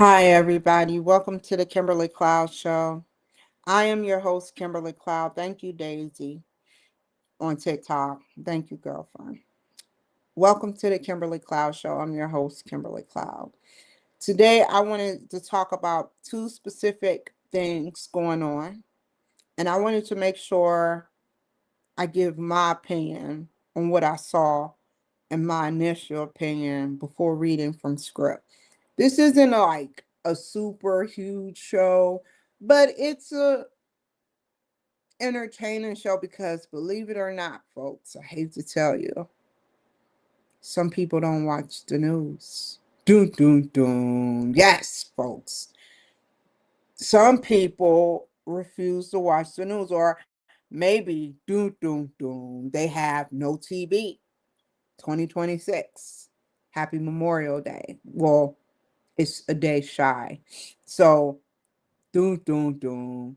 Hi, everybody. Welcome to the Kimberly Cloud Show. I am your host, Kimberly Cloud. Thank you, Daisy, on TikTok. Thank you, girlfriend. Welcome to the Kimberly Cloud Show. I'm your host, Kimberly Cloud. Today, I wanted to talk about two specific things going on, and I wanted to make sure I give my opinion on what I saw and my initial opinion before reading from script. This isn't like a super huge show, but it's a entertaining show because believe it or not, folks, I hate to tell you, some people don't watch the news. Dun dun dun. Yes, folks. Some people refuse to watch the news, or maybe dun dun dun. They have no TV. 2026. Happy Memorial Day. Well, it's a day shy. So, doom, doom, doom.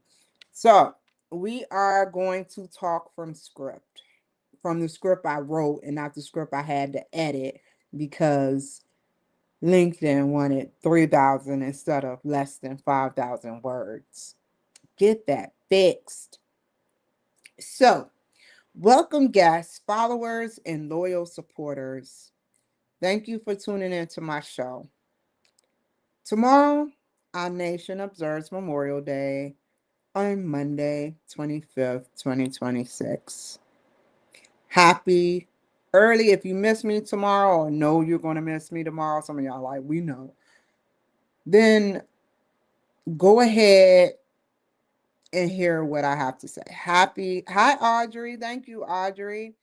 So, we are going to talk from the script I wrote and not the script I had to edit because LinkedIn wanted 3,000 instead of less than 5,000 words. Get that fixed. So, welcome guests, followers, and loyal supporters. Thank you for tuning in to my show. Tomorrow, our nation observes Memorial Day on Monday, 25th, 2026. Happy early. If you miss me tomorrow or know you're going to miss me tomorrow, some of y'all like, we know. Then go ahead and hear what I have to say. Hi, Audrey. Thank you, Audrey.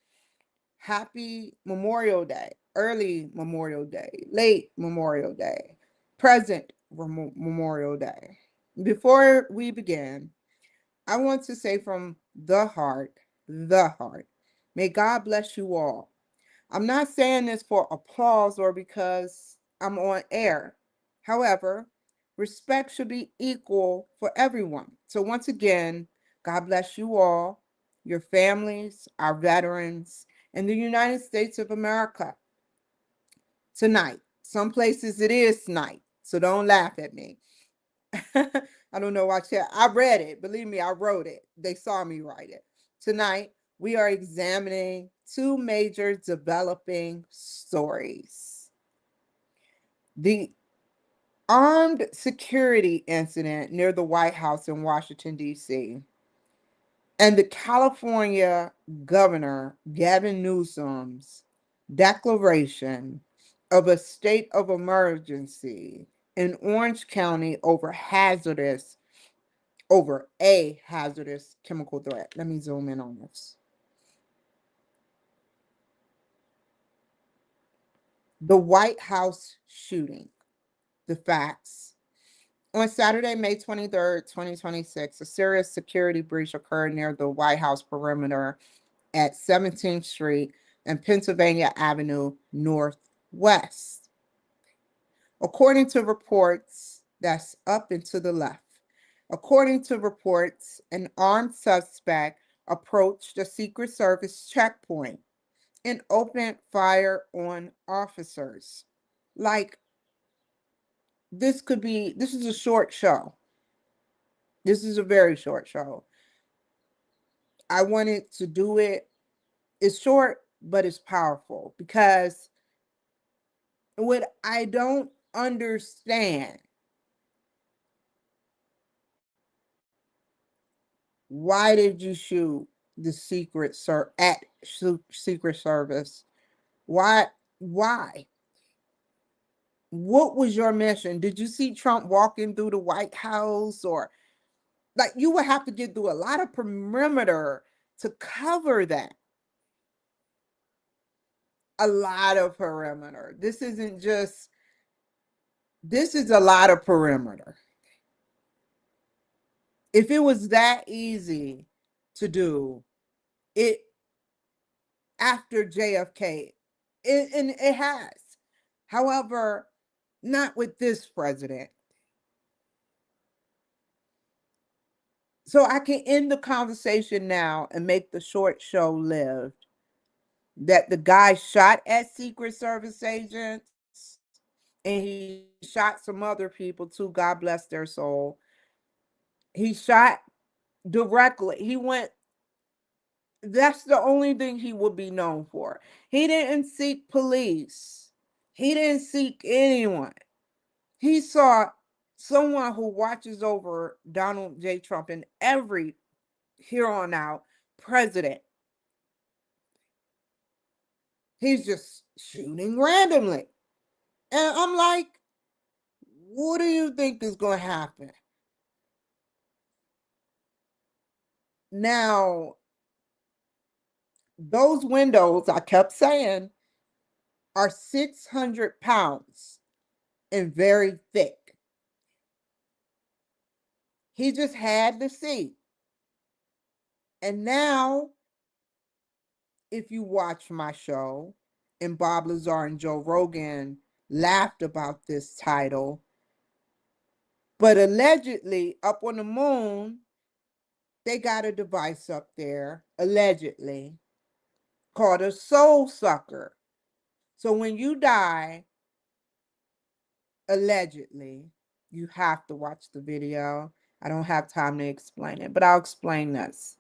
Happy Memorial Day, early Memorial Day, late Memorial Day, present Memorial Day. Before we begin, I want to say from the heart, may God bless you all. I'm not saying this for applause or because I'm on air. However, respect should be equal for everyone. So, once again, God bless you all, your families, our veterans, and the United States of America tonight. Some places it is night, so don't laugh at me. I don't know why. I read it. Believe me, I wrote it. They saw me write it. Tonight, we are examining two major developing stories. The armed security incident near the White House in Washington, D.C., and the California Governor Gavin Newsom's declaration of a state of emergency in Orange County over a hazardous chemical threat. Let me zoom in on this. The White House shooting. The facts. On Saturday, May 23rd, 2026, a serious security breach occurred near the White House perimeter at 17th Street and Pennsylvania Avenue Northwest. According to reports, that's up and to the left. According to reports, an armed suspect approached a Secret Service checkpoint and opened fire on officers. Like, this is a short show. This is a very short show. I wanted to do it. It's short, but it's powerful because what I don't understand, why did you shoot the Secret Service? Why? Why? What was your mission? Did you see Trump walking through the White House, or like you would have to get through a lot of perimeter to cover that? A lot of perimeter. This is a lot of perimeter. If it was that easy to do it after JFK, and it has. However, not with this president. So I can end the conversation now and make the short show lived. That the guy shot at Secret Service agents and he shot some other people too. God bless their soul. He shot directly. He went, that's the only thing he would be known for. He didn't seek police. He didn't seek anyone. He saw someone who watches over Donald J. Trump and every here on out president. He's just shooting randomly. And I'm like, what do you think is going to happen? Now, those windows, I kept saying, are 600 pounds and very thick. He just had to see. And now, if you watch my show, and Bob Lazar and Joe Rogan laughed about this title, but allegedly, up on the moon, they got a device up there, allegedly, called a soul sucker. So when you die, allegedly, you have to watch the video. I don't have time to explain it, but I'll explain this.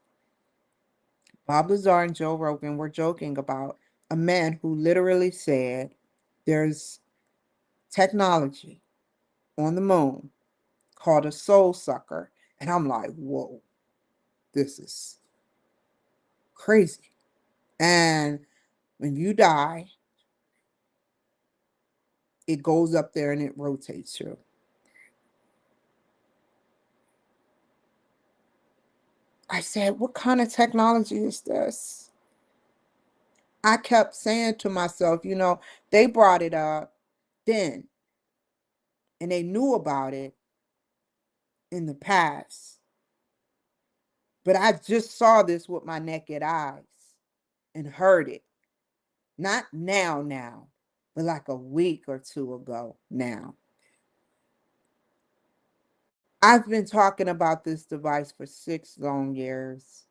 Bob Lazar and Joe Rogan were joking about a man who literally said there's technology on the moon called a soul sucker. And I'm like, whoa, this is crazy. And when you die, it goes up there and it rotates you. I said, what kind of technology is this? I kept saying to myself, they brought it up then and they knew about it in the past. But I just saw this with my naked eyes and heard it. Not now, but like a week or two ago now. I've been talking about this device for 6 long years.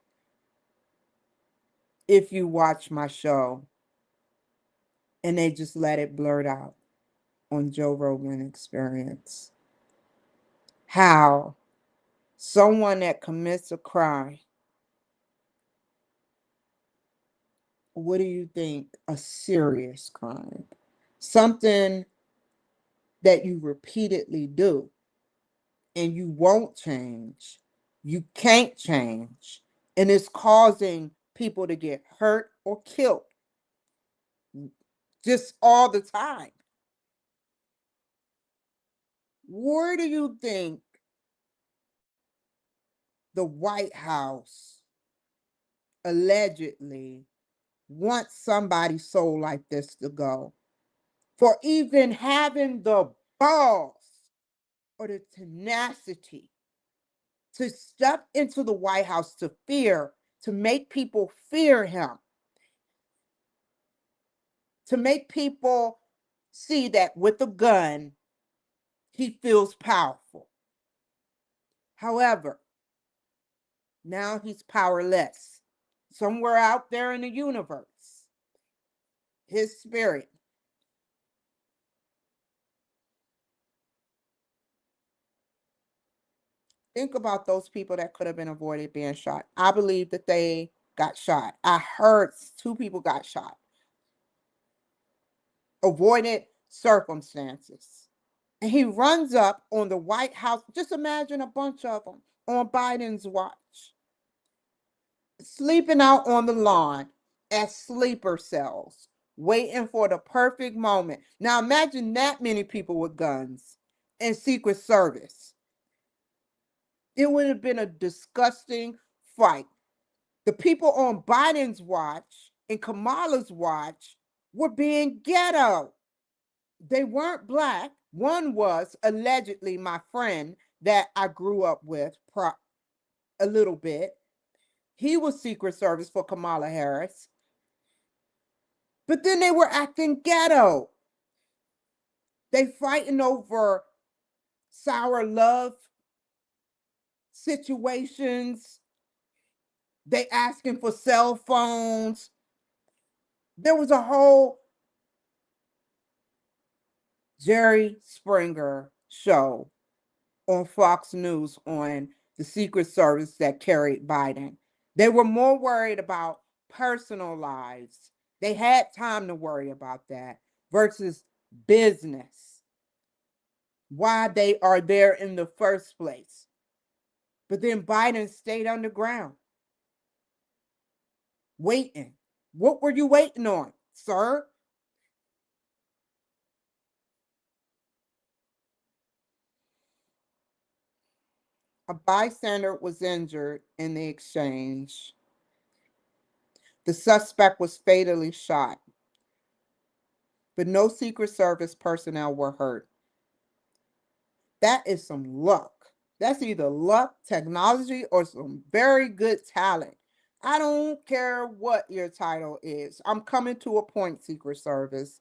If you watch my show, and they just let it blurt out on Joe Rogan Experience, how someone that commits a crime, what do you think? A serious crime, something that you repeatedly do and you won't change, you can't change, and it's causing people to get hurt or killed just all the time. Where do you think the White House allegedly wants somebody's soul like this to go? For even having the balls or the tenacity to step into the White House to make people fear him, to make people see that with a gun, he feels powerful. However, now he's powerless. Somewhere out there in the universe, his spirit. Think about those people that could have been avoided being shot. I believe that they got shot. I heard 2 people got shot. Avoided circumstances. And he runs up on the White House. Just imagine a bunch of them on Biden's watch, sleeping out on the lawn as sleeper cells, waiting for the perfect moment. Now imagine that many people with guns and Secret Service. It would have been a disgusting fight. The people on Biden's watch and Kamala's watch were being ghetto. They weren't black. One was allegedly my friend that I grew up with a little bit. He was Secret Service for Kamala Harris. But then they were acting ghetto. They fighting over sour love situations. They asking for cell phones. There was a whole Jerry Springer show on Fox News on the Secret Service that carried Biden. They were more worried about personal lives. They had time to worry about that versus business, why they are there in the first place. But then Biden stayed underground, waiting. What were you waiting on, sir? A bystander was injured in the exchange. The suspect was fatally shot, but no Secret Service personnel were hurt. That is some luck. That's either luck, technology, or some very good talent. I don't care what your title is. I'm coming to a point, Secret Service.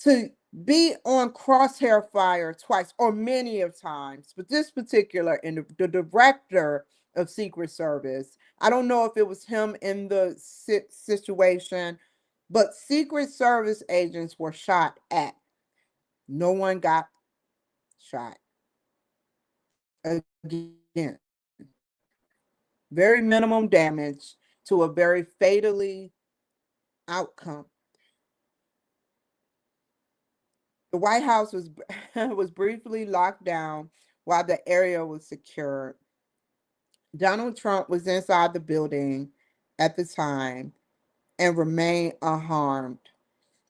To be on crosshair fire twice or many of times, but this particular and the director of Secret Service, I don't know if it was him in the situation, but Secret Service agents were shot at. No one got shot. Again, very minimum damage to a very fatally outcome. The White House was was briefly locked down while the area was secured. Donald Trump was inside the building at the time and remained unharmed.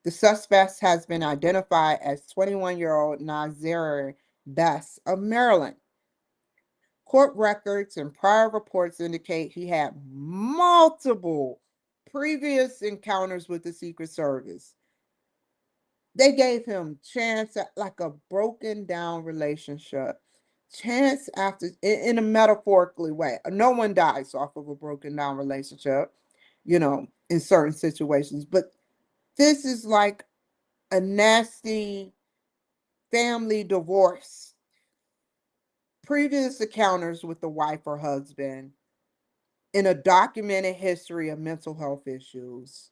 The suspect has been identified as 21-year-old Nasire Best of Maryland. Court records and prior reports indicate he had multiple previous encounters with the Secret Service. They gave him chance at like a broken down relationship. Chance after in a metaphorically way. No one dies off of a broken down relationship, in certain situations. But this is like a nasty family divorce. Previous encounters with the wife or husband in a documented history of mental health issues.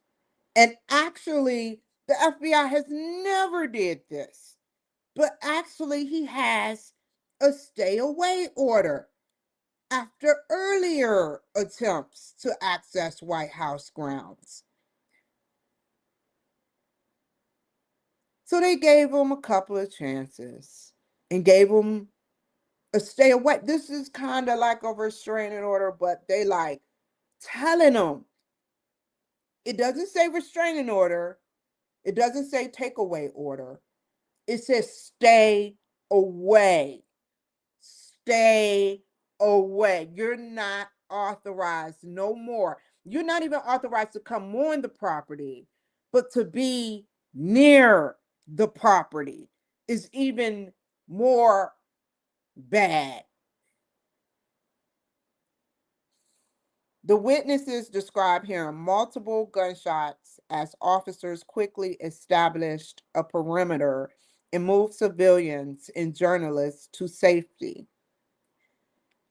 And actually, the FBI has never did this. But actually, he has a stay away order after earlier attempts to access White House grounds. So they gave him a couple of chances and gave him a stay away. This is kind of like a restraining order, but they like telling him it doesn't say restraining order, it doesn't say takeaway order, it says stay away. Stay away. You're not authorized no more. You're not even authorized to come on the property, but to be near the property is even more bad. The witnesses describe hearing multiple gunshots as officers quickly established a perimeter and moved civilians and journalists to safety.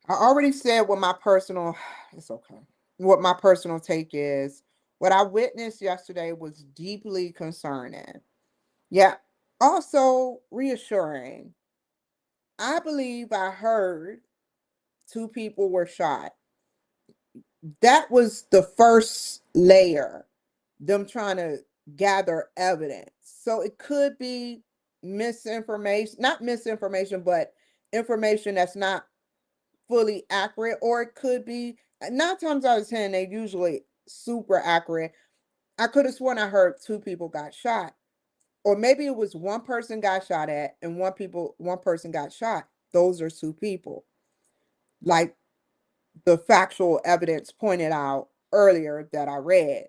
I already said what my personal, it's okay. What my personal take is. What I witnessed yesterday was deeply concerning. Yeah, also reassuring. I believe I heard two people were shot. That was the first layer, them trying to gather evidence. So it could be misinformation, not misinformation, but information that's not fully accurate, or it could be 9 times out of 10, they usually super accurate. I could have sworn I heard two people got shot. Or maybe it was one person got shot at and one person got shot. Those are two people. Like the factual evidence pointed out earlier that I read.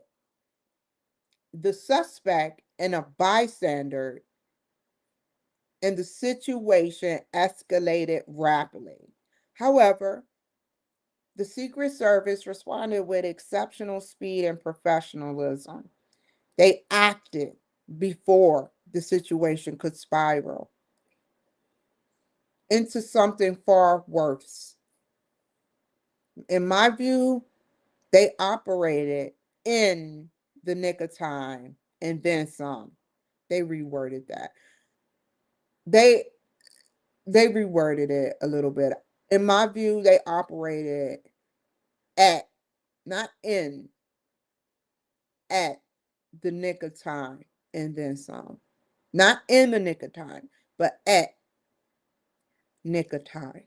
The suspect and a bystander and the situation escalated rapidly. However, the Secret Service responded with exceptional speed and professionalism. They acted before the situation could spiral into something far worse. In my view, they operated in the nick of time and then some. They reworded that. They they reworded it a little bit. In my view, they operated at, not in, at the nick of time and then some. Not in the nick of time, but at nick of time.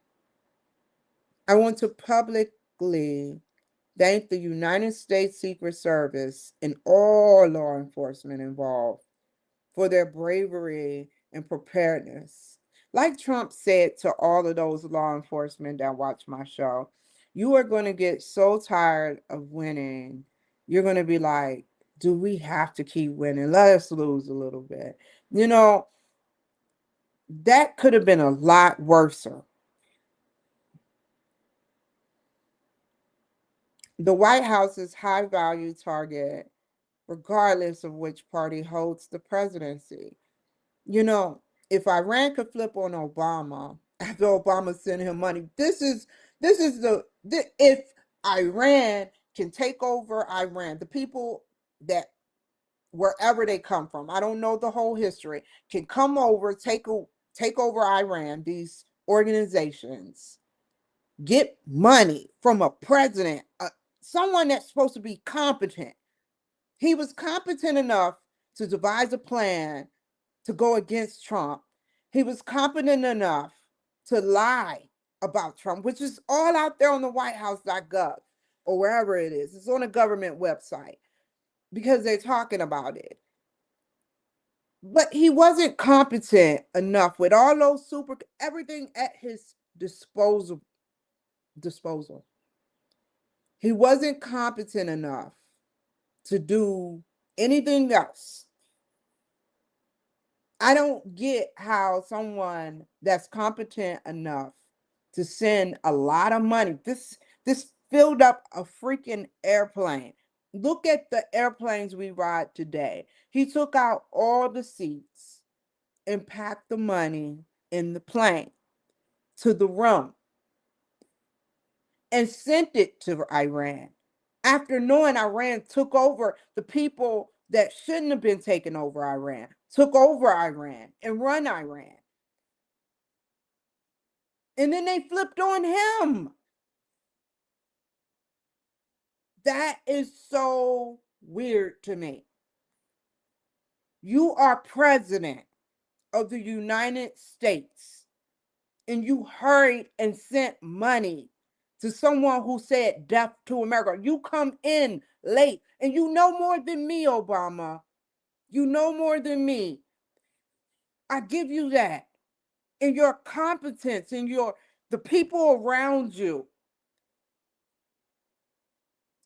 I want to publicly thank the United States Secret Service and all law enforcement involved for their bravery and preparedness. Like Trump said to all of those law enforcement that watch my show, you are going to get so tired of winning. You're going to be like, do we have to keep winning? Let us lose a little bit. You know, that could have been a lot worse. The White House's high value target, regardless of which party holds the presidency. You know, if Iran could flip on Obama after Obama sent him money, if Iran can take over Iran, the people that wherever they come from, I don't know the whole history, can come over, take over Iran, these organizations, get money from a president, someone that's supposed to be competent. He was competent enough to devise a plan to go against Trump. He was competent enough to lie about Trump, which is all out there on the whitehouse.gov or wherever it is. It's on a government website because they're talking about it. But he wasn't competent enough with all those everything at his disposal. He wasn't competent enough to do anything else. I don't get how someone that's competent enough to send a lot of money. This filled up a freaking airplane. Look at the airplanes we ride today. He took out all the seats and packed the money in the plane to the room and sent it to Iran. After knowing Iran took over the people that shouldn't have been taking over Iran, took over Iran and run Iran. And then they flipped on him. That is so weird to me. You are president of the United States and you hurried and sent money to someone who said death to America. You come in late and you know more than me, Obama. You know more than me. I give you that. And your competence and the people around you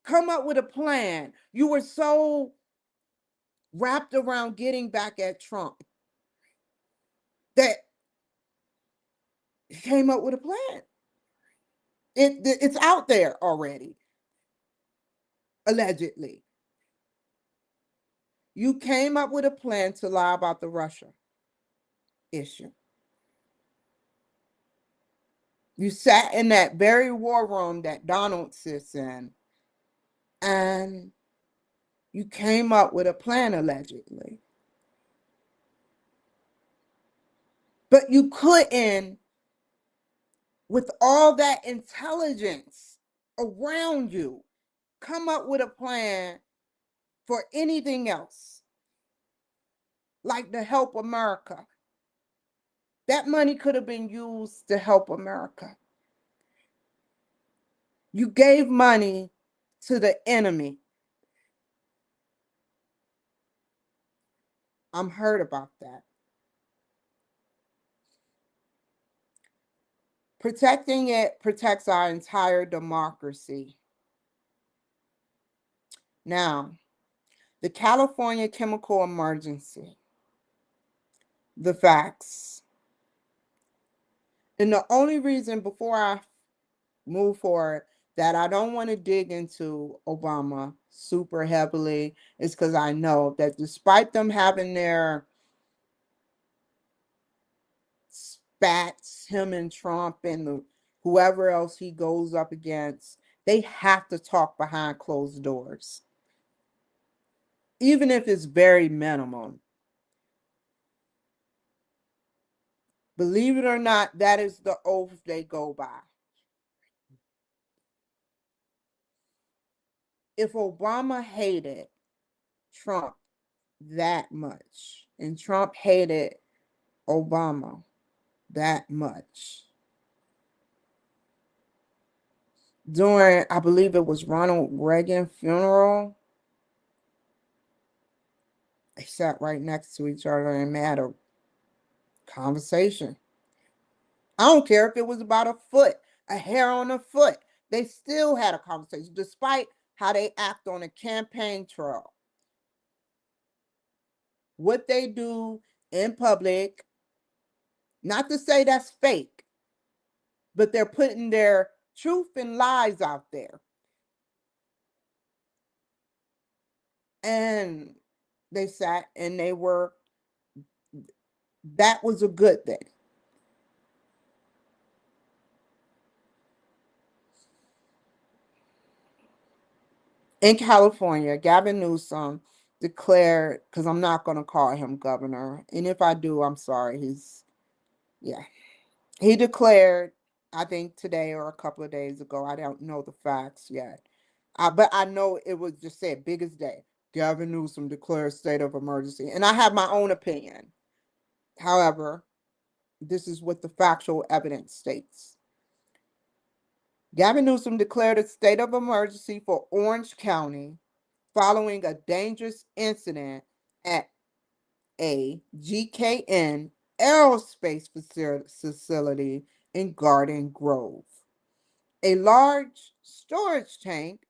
come up with a plan. You were so wrapped around getting back at Trump that he came up with a plan. It's out there already, allegedly. You came up with a plan to lie about the Russia issue. You sat in that very war room that Donald sits in, and you came up with a plan, allegedly. But you couldn't, with all that intelligence around you, come up with a plan for anything else, like to help America. That money could have been used to help America. You gave money to the enemy. I'm hurt about that. Protecting it protects our entire democracy. Now, the California chemical emergency, the facts. And the only reason before I move forward that I don't want to dig into Obama super heavily is because I know that despite them having their spats, him and Trump and whoever else he goes up against, they have to talk behind closed doors, even if it's very minimum. Believe it or not, that is the oath they go by. If Obama hated Trump that much, and Trump hated Obama that much, during, I believe it was Ronald Reagan funeral, they sat right next to each other and had a conversation. I don't care if it was about a foot, a hair on a foot. They still had a conversation, despite how they act on a campaign trail. What they do in public, not to say that's fake, but they're putting their truth and lies out there. And they sat and that was a good thing. In California, Gavin Newsom declared, because I'm not going to call him governor, and if I do, I'm sorry. Yeah. He declared, I think today or a couple of days ago, I don't know the facts yet, but I know it was just said, biggest day, Gavin Newsom declares state of emergency. And I have my own opinion. However, this is what the factual evidence states. Gavin Newsom declared a state of emergency for Orange County following a dangerous incident at a GKN aerospace facility in Garden Grove. A large storage tank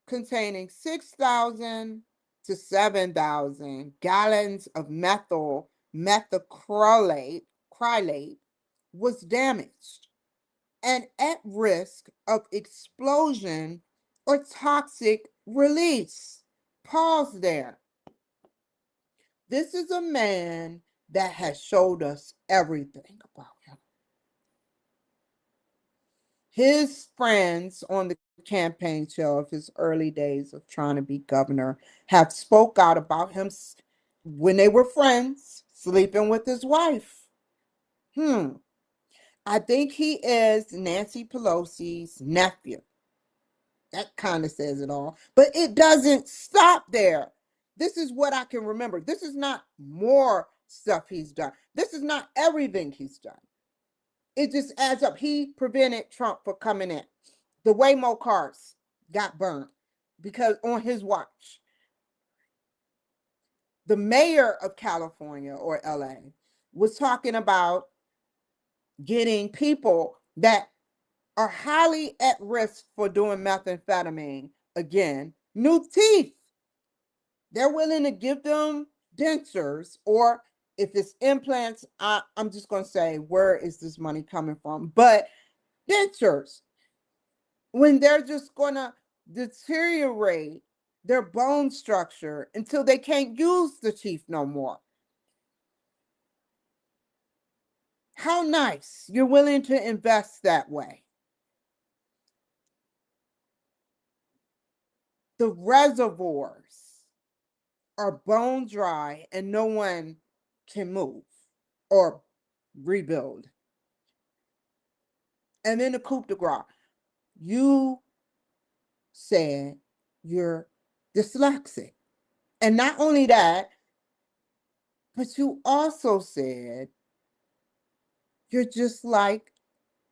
containing 6,000 to 7,000 gallons of methacrylate was damaged and at risk of explosion or toxic release. Pause there. This is a man that has showed us everything about him. His friends on the campaign trail of his early days of trying to be governor have spoke out about him when they were friends, sleeping with his wife. I think he is Nancy Pelosi's nephew. That kind of says it all. But it doesn't stop there. This is what I can remember. This is not more stuff he's done. This is not everything he's done. It just adds up. He prevented Trump from coming in. The Waymo cars got burned because on his watch. The mayor of California or LA was talking about getting people that are highly at risk for doing methamphetamine again new teeth. They're willing to give them dentures, or if it's implants, I'm just going to say, where is this money coming from? But dentures, when they're just going to deteriorate their bone structure until they can't use the teeth no more. How nice. You're willing to invest that way. The reservoirs are bone dry and no one can move or rebuild. And then the coup de grace. You said you're dyslexic. And not only that, but you also said you're just like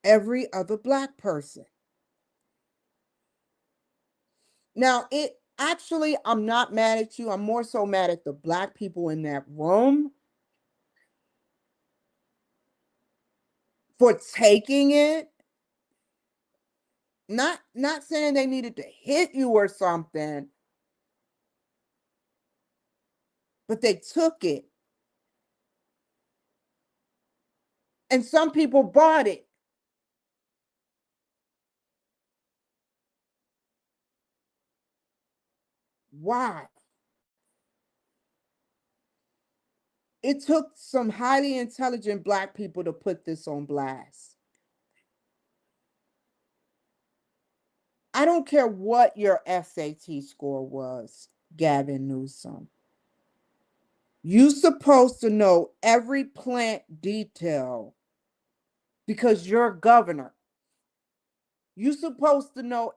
every other Black person. Now, it actually, I'm not mad at you. I'm more so mad at the Black people in that room for taking it. Not saying they needed to hit you or something, but they took it. And some people bought it. Why? It took some highly intelligent Black people to put this on blast. I don't care what your SAT score was, Gavin Newsom. You're supposed to know every plant detail because you're governor. You're supposed to know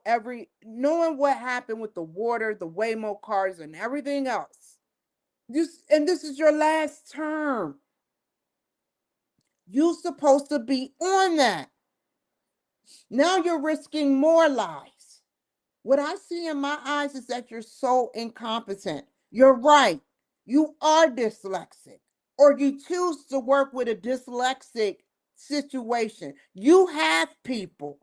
knowing what happened with the water, the Waymo cars, and everything else. And this is your last term. You're supposed to be on that. Now you're risking more lives. What I see in my eyes is that you're so incompetent. You're right. You are dyslexic, or you choose to work with a dyslexic situation. You have people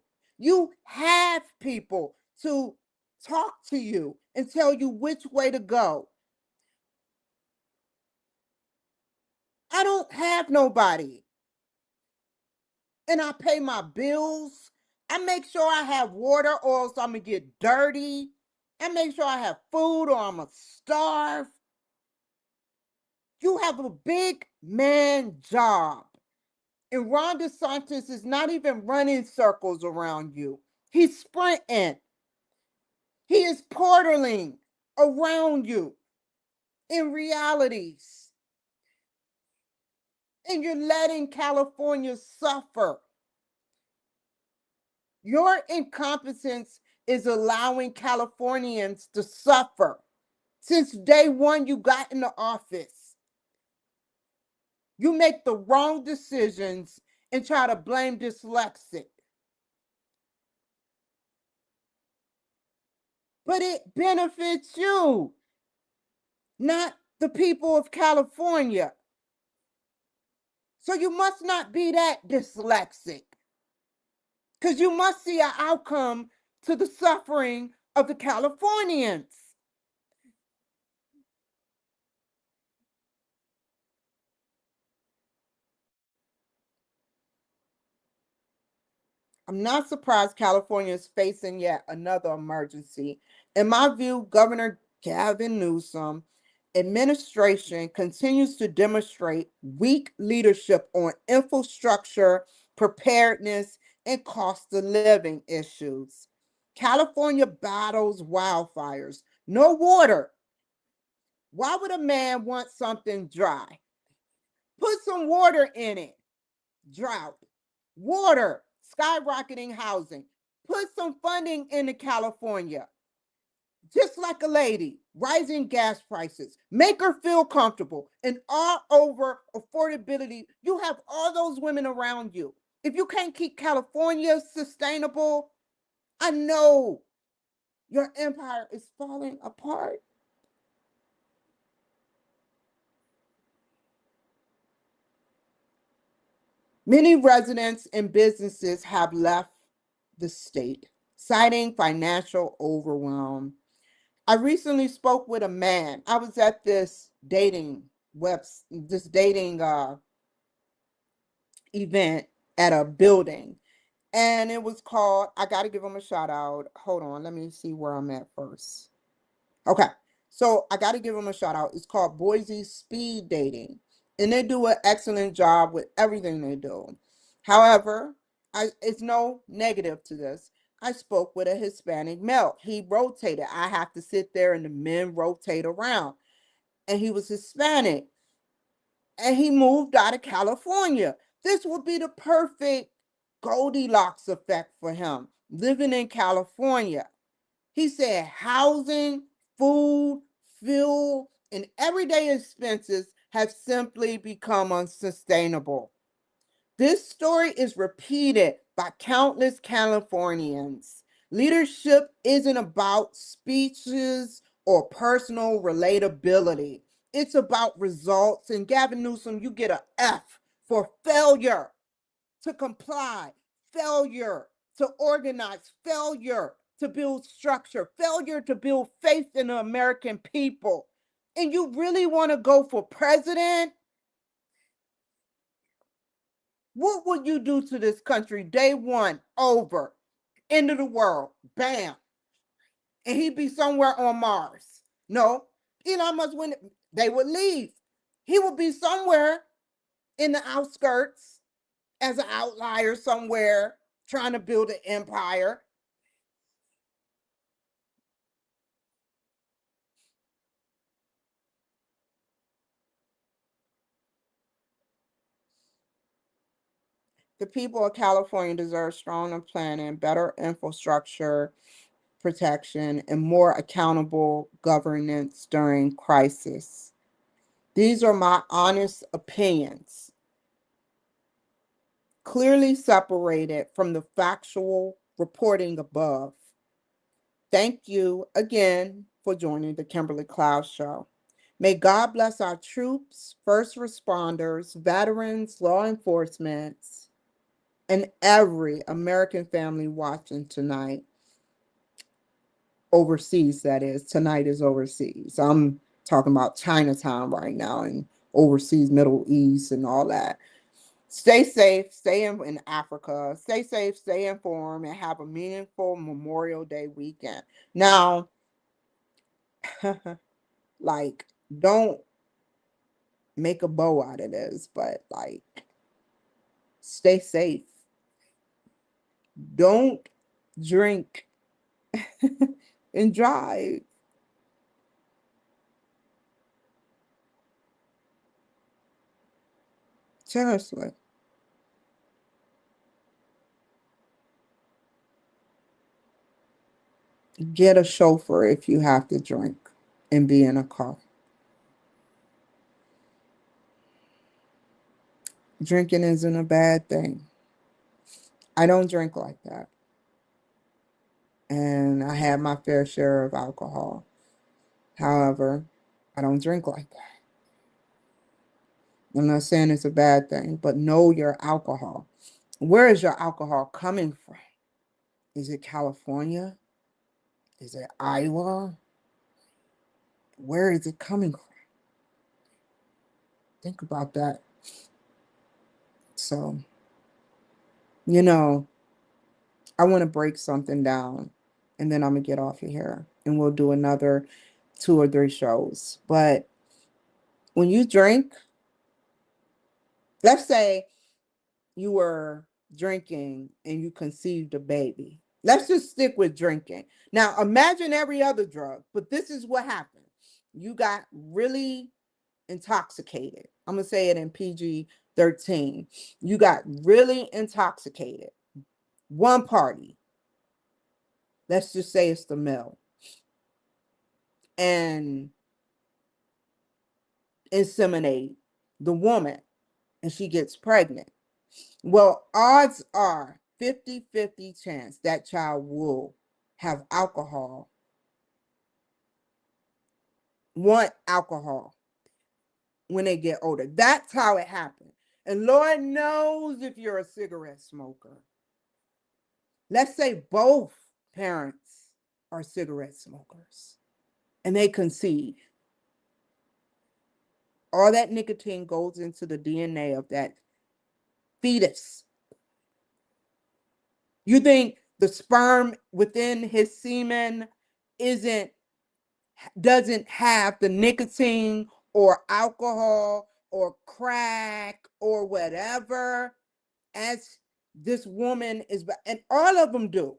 to talk to you and tell you which way to go. I don't have nobody. And I pay my bills. I make sure I have water or else I'm going to get dirty. I make sure I have food or I'm going to starve. You have a big man job. And Ron DeSantis is not even running circles around you. He's sprinting. He is portaling around you in realities. And you're letting California suffer. Your incompetence is allowing Californians to suffer. Since day one, you got in the office. You make the wrong decisions and try to blame dyslexic. But it benefits you, not the people of California. So you must not be that dyslexic, because you must see an outcome to the suffering of the Californians. I'm not surprised California is facing yet another emergency. In my view, Governor Gavin Newsom administration continues to demonstrate weak leadership on infrastructure, preparedness, and cost of living issues. California battles wildfires. No water. Why would a man want something dry? Put some water in it. Drought. Water, skyrocketing housing. Put some funding into California. Just like a lady, rising gas prices. Make her feel comfortable. And all over affordability, you have all those women around you. If you can't keep California sustainable, I know your empire is falling apart. Many residents and businesses have left the state, citing financial overwhelm. I recently spoke with a man. I was at this dating event at a building, and it was called. I got to give him a shout out. Hold on, let me see where I'm at first. Okay, so I got to give them a shout out. It's called Boise Speed Dating, and they do an excellent job with everything they do. However, it's no negative to this. I spoke with a Hispanic male. He rotated. I have to sit there and the men rotate around. And he was Hispanic. And he moved out of California. This would be the perfect Goldilocks effect for him, living in California. He said housing, food, fuel, and everyday expenses have simply become unsustainable. This story is repeated by countless Californians. Leadership isn't about speeches or personal relatability. It's about results. And Gavin Newsom, you get an F for failure to comply, failure to organize, failure to build structure, failure to build faith in the American people. And you really want to go for president? What would you do to this country day one? Over. End of the world. Bam. And he'd be somewhere on Mars. No, Elon Musk, when they would leave, he would be somewhere in the outskirts as an outlier somewhere trying to build an empire. The people of California deserve stronger planning, better infrastructure protection, and more accountable governance during crisis. These are my honest opinions, clearly separated from the factual reporting above. Thank you again for joining the Kimberly Cloud Show. May God bless our troops, first responders, veterans, law enforcement, and every American family watching tonight. Overseas, that is. Tonight is overseas. I'm talking about Chinatown right now and overseas, Middle East, and all that. Stay safe, stay in Africa, stay safe, stay informed, and have a meaningful Memorial Day weekend. Now, like, don't make a bow out of this, but like, stay safe. Don't drink and drive. Seriously. Get a chauffeur if you have to drink and be in a car. Drinking isn't a bad thing. I don't drink like that. And I have my fair share of alcohol. However, I don't drink like that. I'm not saying it's a bad thing, but know your alcohol. Where is your alcohol coming from? Is it California? Is it Iowa? Where is it coming from? Think about that. So, I want to break something down and then I'm going to get off of here and we'll do another 2 or 3 shows. But when you drink, let's say you were drinking and you conceived a baby. Let's just stick with drinking. Now, imagine every other drug, but this is what happened. You got really intoxicated. I'm going to say it in PG 13. You got really intoxicated. One party, let's just say it's the male, and inseminate the woman and she gets pregnant. Well, odds are 50-50 chance that child will have alcohol, want alcohol when they get older. That's how it happened. And Lord knows if you're a cigarette smoker. Let's say both parents are cigarette smokers and they conceive. All that nicotine goes into the DNA of that fetus. You think the sperm within his semen isn't doesn't have the nicotine or alcohol or crack or whatever as this woman is, and all of them do,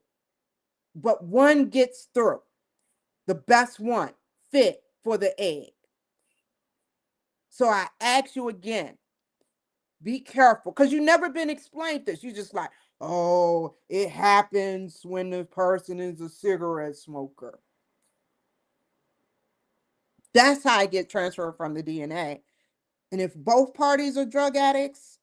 but one gets through, the best one fit for the egg. So I ask you again, be careful, because you never been explained this. You just like, oh, it happens when the person is a cigarette smoker. That's how I get transferred from the DNA. And if both parties are drug addicts,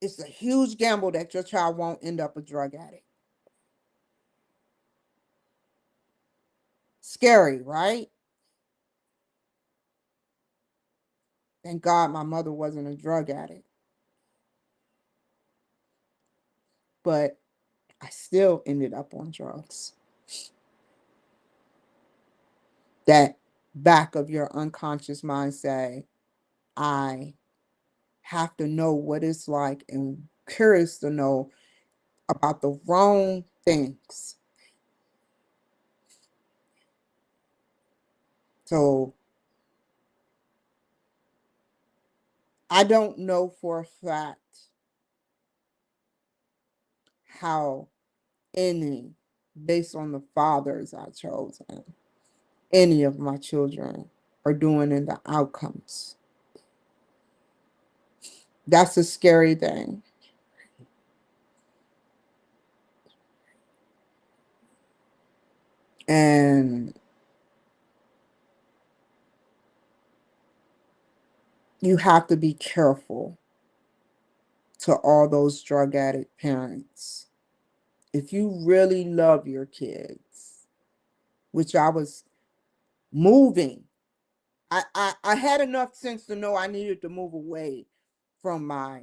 it's a huge gamble that your child won't end up a drug addict. Scary, right? Thank God my mother wasn't a drug addict. But I still ended up on drugs. That back of your unconscious mind say, I have to know what it's like and curious to know about the wrong things. So I don't know for a fact how any, based on the fathers I chose, any of my children are doing in the outcomes. That's a scary thing. And you have to be careful to all those drug addict parents. If you really love your kids, which I was moving, I had enough sense to know I needed to move away from my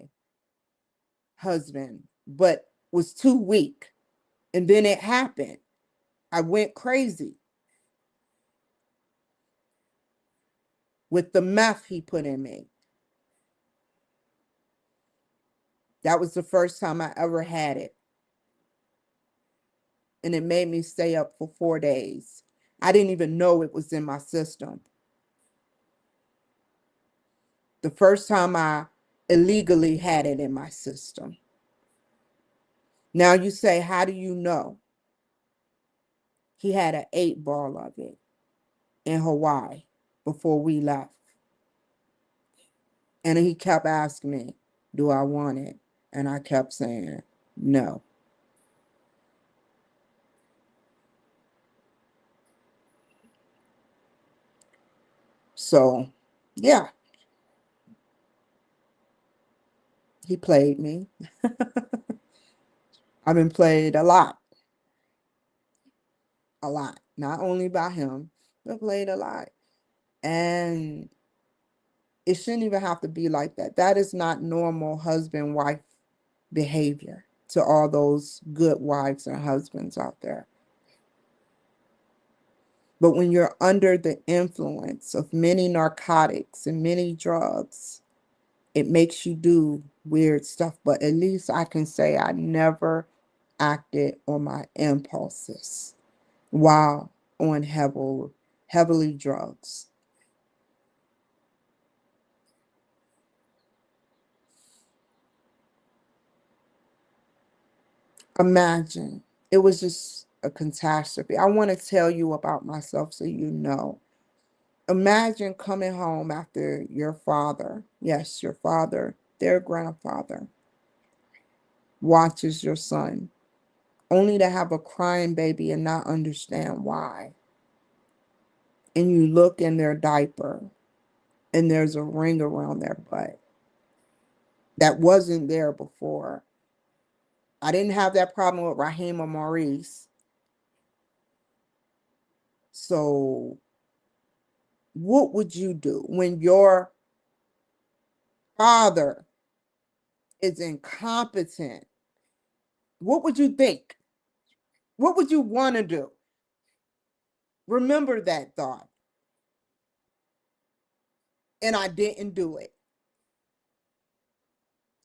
husband, but was too weak. And then it happened. I went crazy with the meth he put in me. That was the first time I ever had it. And it made me stay up for 4 days. I didn't even know it was in my system. The first time I illegally had it in my system. Now you say, how do you know? He had an 8 ball of it in Hawaii before we left. And he kept asking me, do I want it? And I kept saying, no. So, yeah, he played me. I've been played a lot, not only by him, but played a lot. And it shouldn't even have to be like that. That is not normal husband wife behavior to all those good wives and husbands out there. But when you're under the influence of many narcotics and many drugs, it makes you do weird stuff. But at least I can say I never acted on my impulses while on heavily drugs. Imagine. It was just a catastrophe. I want to tell you about myself so you know. Imagine coming home after your father, yes, your father, their grandfather, watches your son, only to have a crying baby and not understand why. And you look in their diaper and there's a ring around their butt that wasn't there before. I didn't have that problem with Raheem or Maurice. So, what would you do when your father is incompetent? What would you think? What would you want to do? Remember that thought. And I didn't do it.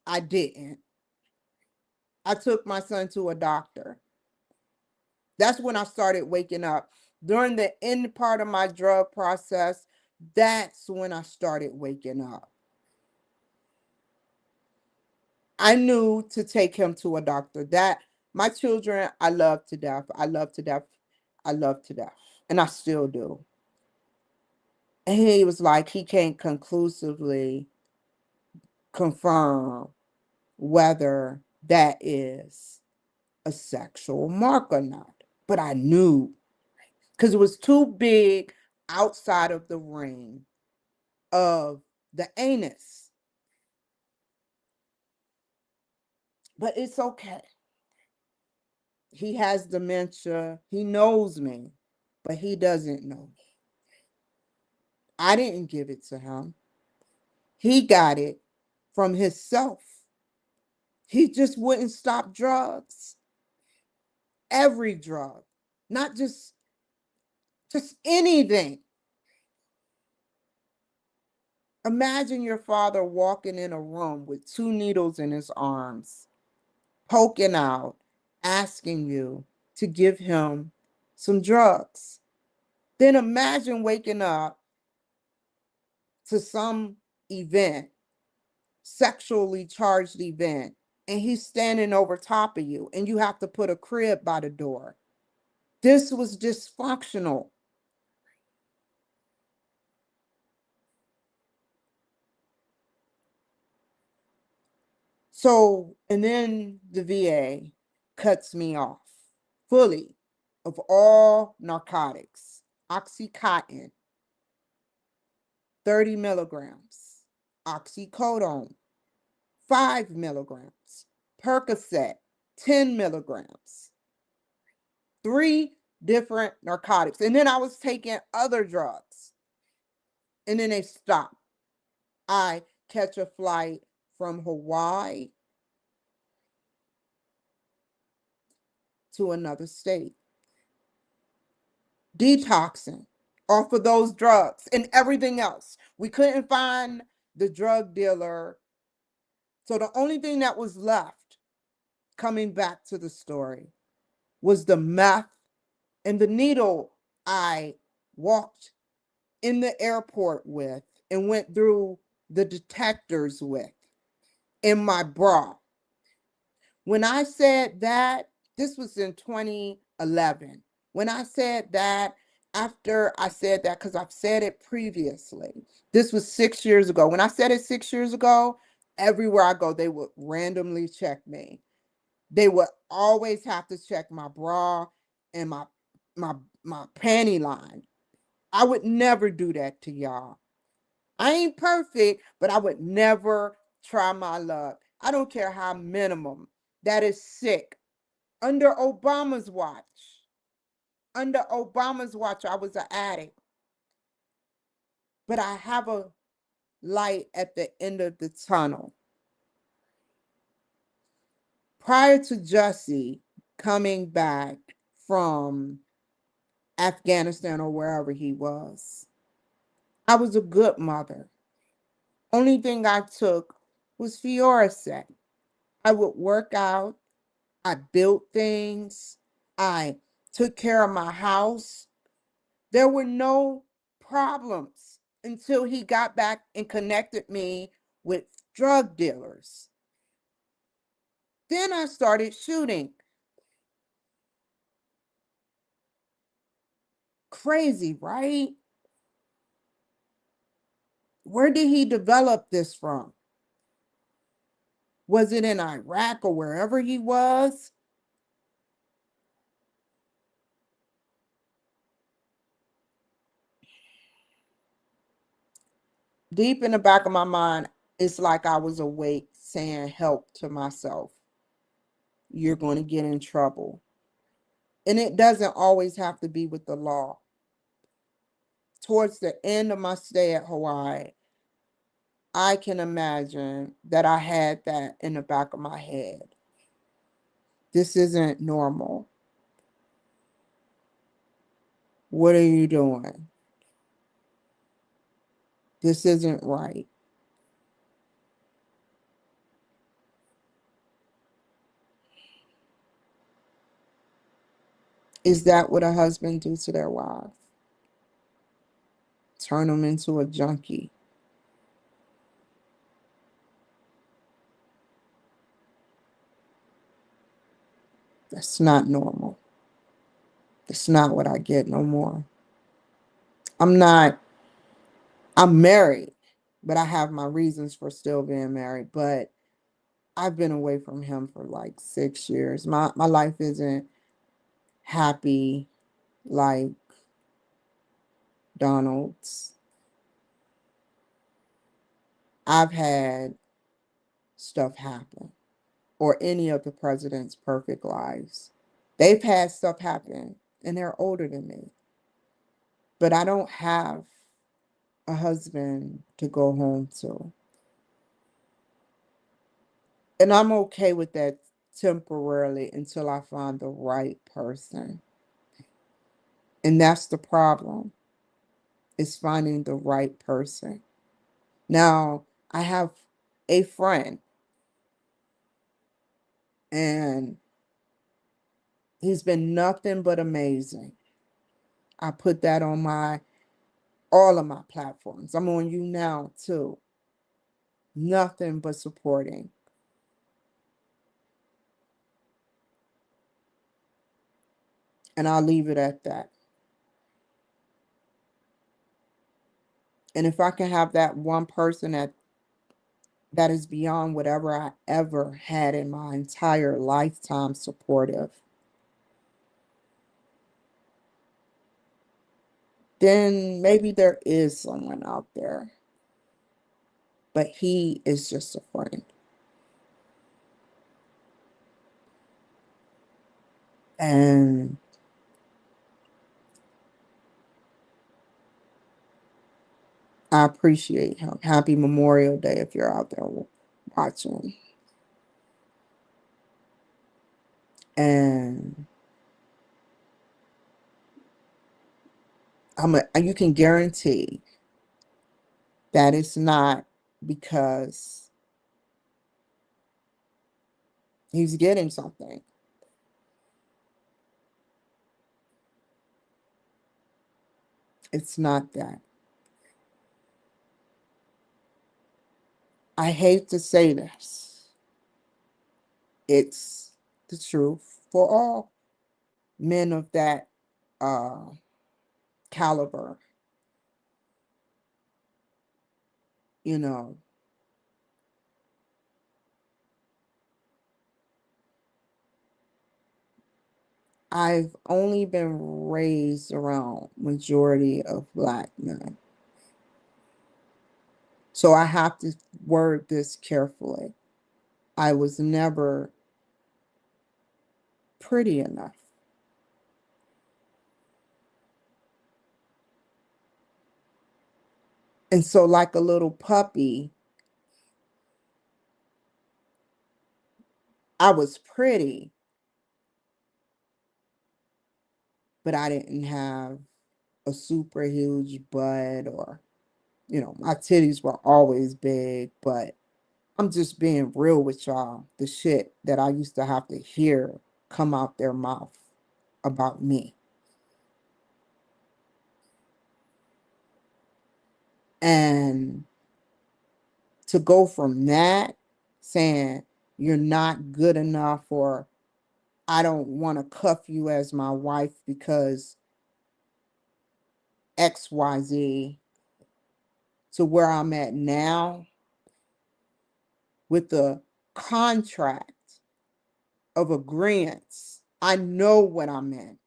I didn't. I took my son to a doctor. That's when I started waking up. During the end part of my drug process, that's when I started waking up. I knew to take him to a doctor. That my children, I love to death. I love to death. I love to death. And I still do. And he was like, he can't conclusively confirm whether that is a sexual mark or not. But I knew because it was too big outside of the ring of the anus. But it's okay. He has dementia. He knows me, but he doesn't know me. I didn't give it to him. He got it from himself. He just wouldn't stop drugs. Every drug, not just anything. Imagine your father walking in a room with 2 needles in his arms, poking out, asking you to give him some drugs. Then imagine waking up to some event, sexually charged event, and he's standing over top of you, and you have to put a crib by the door. This was dysfunctional. So, and then the VA cuts me off fully of all narcotics. Oxycontin, 30 milligrams. Oxycodone, 5 milligrams. Percocet, 10 milligrams. 3 different narcotics. And then I was taking other drugs. And then they stopped. I catch a flight from Hawaii to another state, detoxing off of those drugs and everything else. We couldn't find the drug dealer. So the only thing that was left, coming back to the story, was the meth and the needle I walked in the airport with and went through the detectors with in my bra. When I said that, this was in 2011. When I said that, after I said that, because I've said it previously, this was 6 years ago. When I said it 6 years ago, everywhere I go, they would randomly check me. They would always have to check my bra and my my panty line. I would never do that to y'all. I ain't perfect, but I would never try my luck. I don't care how minimum. That is sick. Under Obama's watch, I was an addict. But I have a light at the end of the tunnel. Prior to Jussie coming back from Afghanistan or wherever he was, I was a good mother. Only thing I took was Fioricet. I would work out. I built things. I took care of my house. There were no problems until he got back and connected me with drug dealers. Then I started shooting. Crazy, right? Where did he develop this from? Was it in Iraq or wherever he was? Deep in the back of my mind, it's like I was awake saying help to myself. You're going to get in trouble. And it doesn't always have to be with the law. Towards the end of my stay at Hawaii, I can imagine that I had that in the back of my head. This isn't normal. What are you doing? This isn't right. Is that what a husband do to their wife? Turn them into a junkie. That's not normal. That's not what I get no more. I'm not, I'm married, but I have my reasons for still being married. But I've been away from him for like 6 years. My life isn't happy like Donald's. I've had stuff happen, or any of the president's perfect lives. They've had stuff happen, and they're older than me. But I don't have a husband to go home to. And I'm okay with that temporarily until I find the right person. And that's the problem, is finding the right person. Now, I have a friend, and he's been nothing but amazing. I put that on my all of my platforms. I'm on you now too. Nothing but supporting. And I'll leave it at that. And if I can have that one person that that is beyond whatever I ever had in my entire lifetime supportive, then maybe there is someone out there, but he is just a friend. And I appreciate him. Happy Memorial Day if you're out there watching. And you can guarantee that it's not because he's getting something. It's not that. I hate to say this. It's the truth for all men of that uh, caliber. You know, I've only been raised around majority of Black men. So I have to word this carefully. I was never pretty enough. And so, like a little puppy, I was pretty, but I didn't have a super huge butt or, my titties were always big, but I'm just being real with y'all. The shit that I used to have to hear come out their mouth about me. And to go from that saying you're not good enough or I don't want to cuff you as my wife because XYZ to where I'm at now with the contract of agreements. I know what I'm in.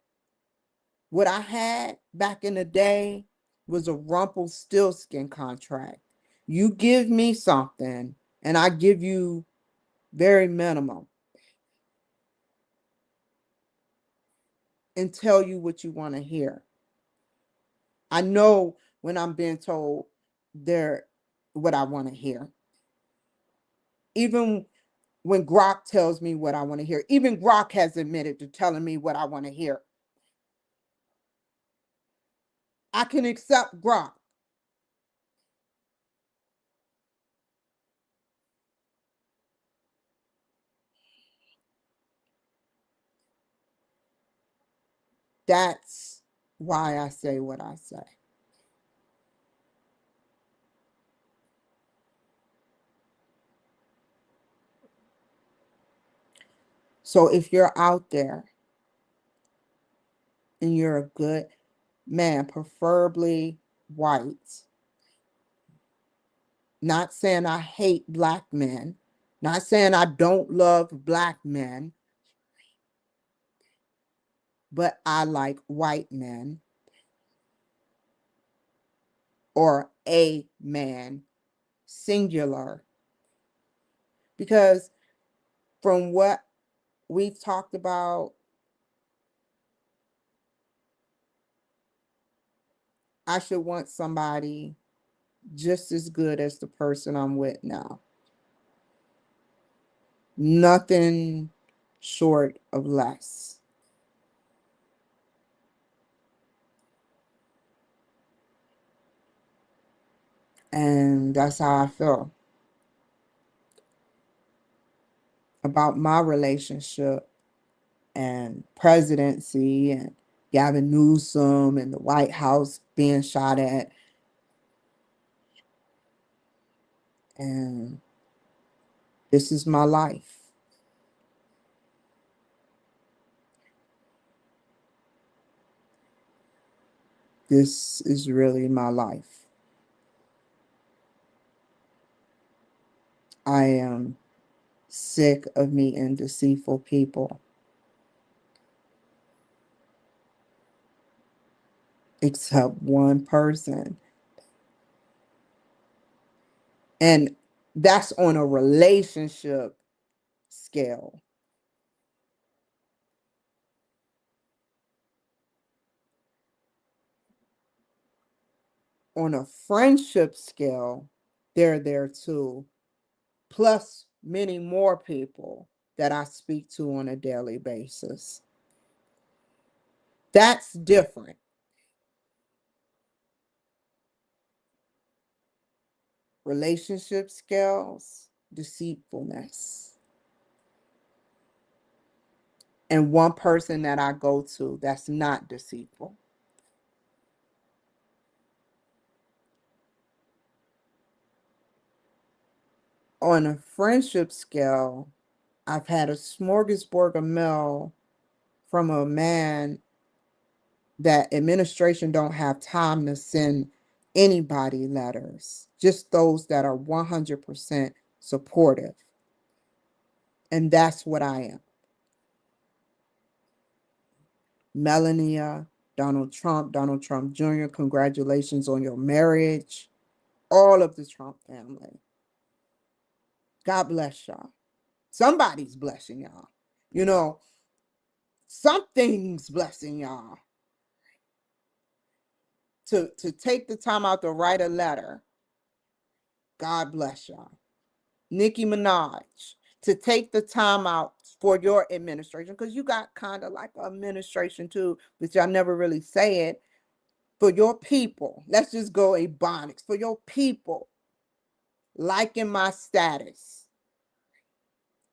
What I had back in the day was a Rumpelstiltskin contract. You give me something and I give you very minimum and tell you what you want to hear. I know when I'm being told there what I want to hear. Even when Grok tells me what I want to hear, even Grok has admitted to telling me what I want to hear. I can accept Grok. That's why I say what I say. So if you're out there and you're a good man, preferably white, not saying I hate Black men, not saying I don't love Black men, but I like white men or a man, singular. Because from what we've talked about, I should want somebody just as good as the person I'm with now. Nothing short of less. And that's how I feel about my relationship and presidency and Gavin Newsom and the White House being shot at. And this is my life. This is really my life. I am sick of meeting deceitful people. Except one person. And that's on a relationship scale. On a friendship scale, they're there too. Plus many more people that I speak to on a daily basis. That's different. Relationship scales, deceitfulness. And one person that I go to that's not deceitful. On a friendship scale, I've had a smorgasbord of mail from a man that administration don't have time to send anybody letters, just those that are 100% supportive. And that's what I am. Melania, Donald Trump Jr., congratulations on your marriage. All of the Trump family. God bless y'all. Somebody's blessing y'all. You know, something's blessing y'all. To take the time out to write a letter. God bless y'all. Nicki Minaj, to take the time out for your administration, because you got kind of like an administration too, but y'all never really say it. For your people, let's just go Ebonics. For your people, liking my status.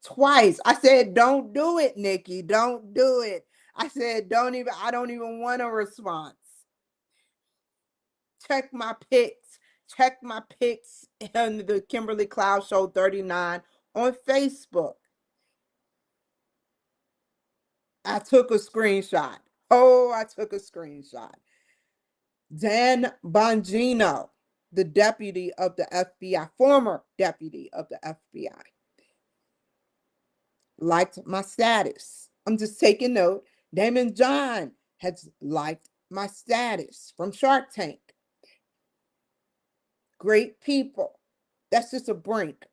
Twice. I said, don't do it, Nikki. Don't do it. I said, I don't even want a response. Check my pics. Check my pics on the Kimberly Cloud Show 39 on Facebook. I took a screenshot. Oh, I took a screenshot. Dan Bongino, the deputy of the FBI, former deputy of the FBI, liked my status. I'm just taking note. Damon John has liked my status from Shark Tank. Great people. That's just a brink.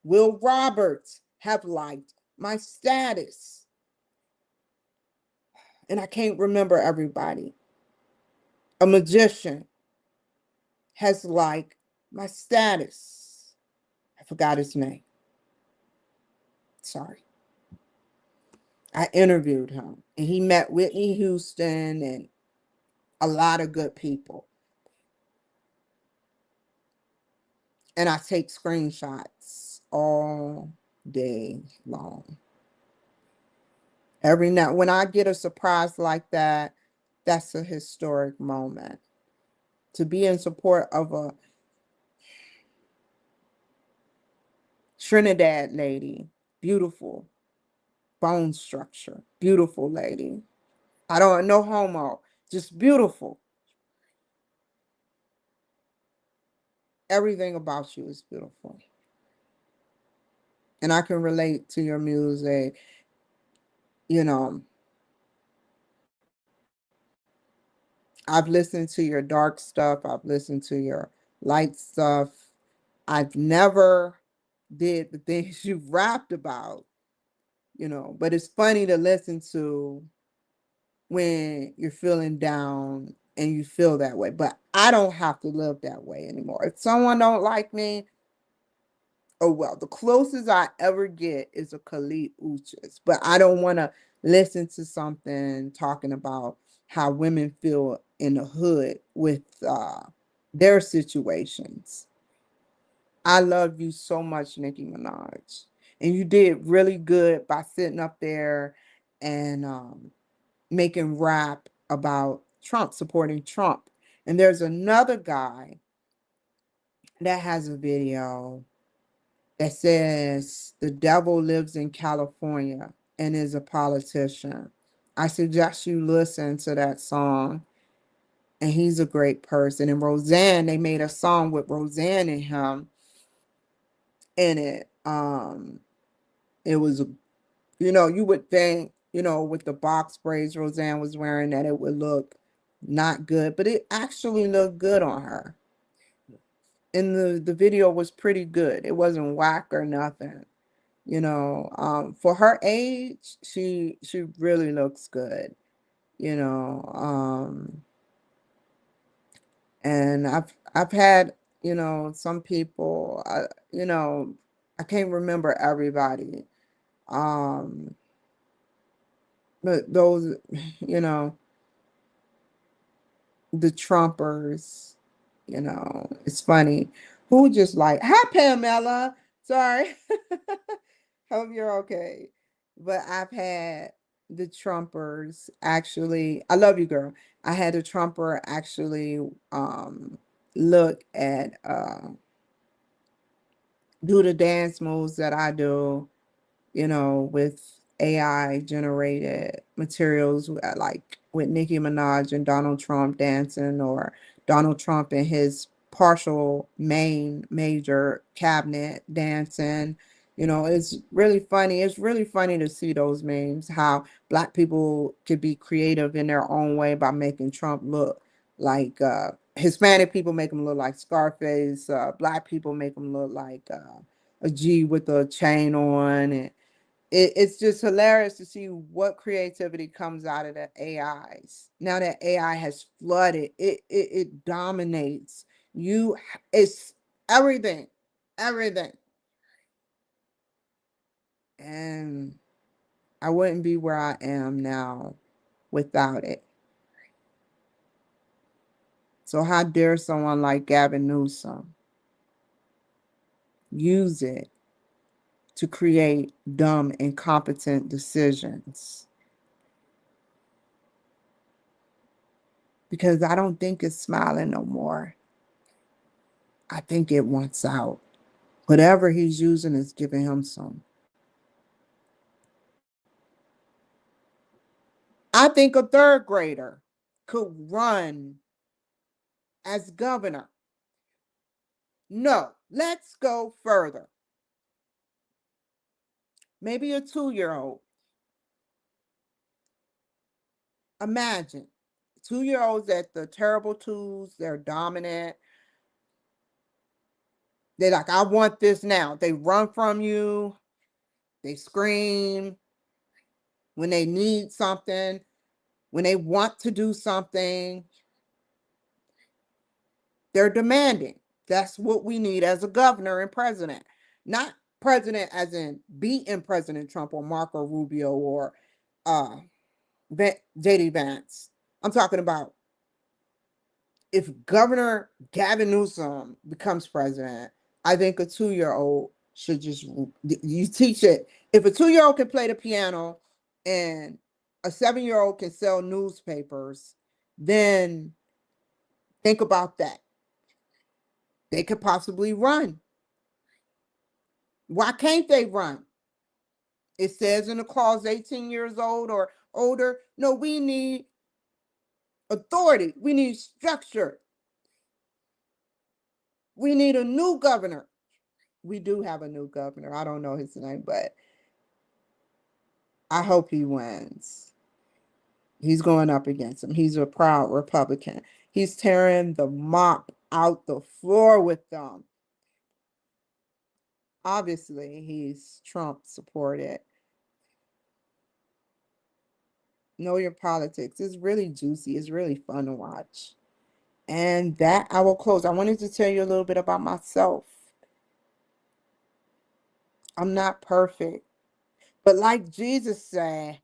Will Roberts have liked my status. And I can't remember everybody. A magician has liked my status. I forgot his name. Sorry. I interviewed him and he met Whitney Houston and a lot of good people. And I take screenshots all day long. Every now when I get a surprise like that, that's a historic moment. To be in support of a Trinidad lady, beautiful bone structure, beautiful lady. I don't no homo, just beautiful. Everything about you is beautiful. And I can relate to your music. You know, I've listened to your dark stuff. I've listened to your light stuff. I've never did the things you've rapped about, but it's funny to listen to when you're feeling down and you feel that way. But I don't have to live that way anymore. If someone don't like me, oh well, the closest I ever get is a Khalid Uchis, but I don't want to listen to something talking about how women feel in the hood with their situations. I love you so much, Nicki Minaj, and you did really good by sitting up there and making rap about Trump, supporting Trump. And there's another guy that has a video that says the devil lives in California and is a politician. I suggest you listen to that song. And he's a great person. And Roseanne, they made a song with Roseanne and him. in it. It was, you would think, with the box braids Roseanne was wearing, that it would look not good, but it actually looked good on her. And the video was pretty good. It wasn't whack or nothing. For her age, she really looks good, you know. And I've had, some people, I can't remember everybody. Um, but those, you know, the Trumpers, it's funny. Who just like, hi Pamela. Sorry. Hope you're okay. But I've had the Trumpers actually, I love you, girl. I had a Trumper actually look at do the dance moves that I do, with AI generated materials, like with Nicki Minaj and Donald Trump dancing, or Donald Trump and his partial major cabinet dancing. It's really funny. It's really funny to see those memes, how Black people could be creative in their own way by making Trump look like Hispanic people make him look like Scarface, Black people make him look like a G with a chain on, and it's just hilarious to see what creativity comes out of the AIs. Now that AI has flooded, it dominates. It's everything, everything. And I wouldn't be where I am now without it. So how dare someone like Gavin Newsom use it to create dumb, incompetent decisions? Because I don't think it's smiling no more. I think it wants out. Whatever he's using is giving him some. I think a third grader could run as governor. No, let's go further. Maybe a 2-year-old. Imagine 2-year-olds at the terrible twos, they're dominant. They're like, I want this now. They run from you, they scream when they need something, when they want to do something, they're demanding. That's what we need as a governor and president. Not president as in beating President Trump or Marco Rubio or uh, JD Vance. I'm talking about if Governor Gavin Newsom becomes president, I think a 2-year-old should just, you teach it. If a 2-year-old can play the piano and a 7-year-old can sell newspapers, then think about that. They could possibly run. Why can't they run? It says in the clause 18 years old or older. No, we need authority. We need structure. We need a new governor. We do have a new governor. I don't know his name, but I hope he wins. He's going up against him. He's a proud Republican. He's tearing the mop out the floor with them. Obviously, he's Trump supported. Know your politics. It's really juicy. It's really fun to watch. And that I will close. I wanted to tell you a little bit about myself. I'm not perfect. But like Jesus said,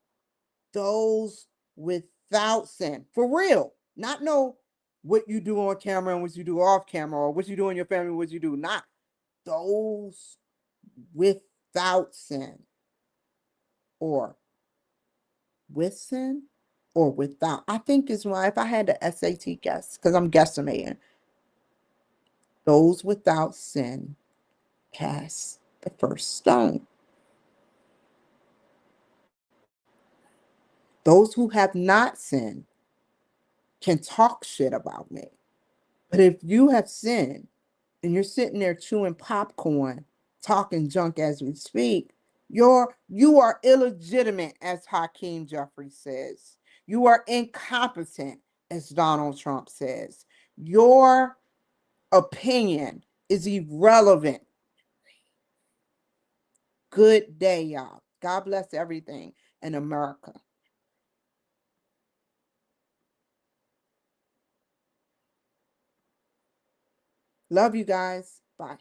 those without sin, for real, not know what you do on camera and what you do off camera, or what you do in your family, what you do not. Those without sin, or with sin, or without. I think is why, if I had the SAT guess, because I'm guesstimating, those without sin cast the first stone. Those who have not sinned can talk shit about me. But if you have sinned and you're sitting there chewing popcorn, talking junk as we speak. You are illegitimate, as Hakeem Jeffrey says. You are incompetent, as Donald Trump says. Your opinion is irrelevant. Good day, y'all. God bless everything in America. Love you guys. Bye.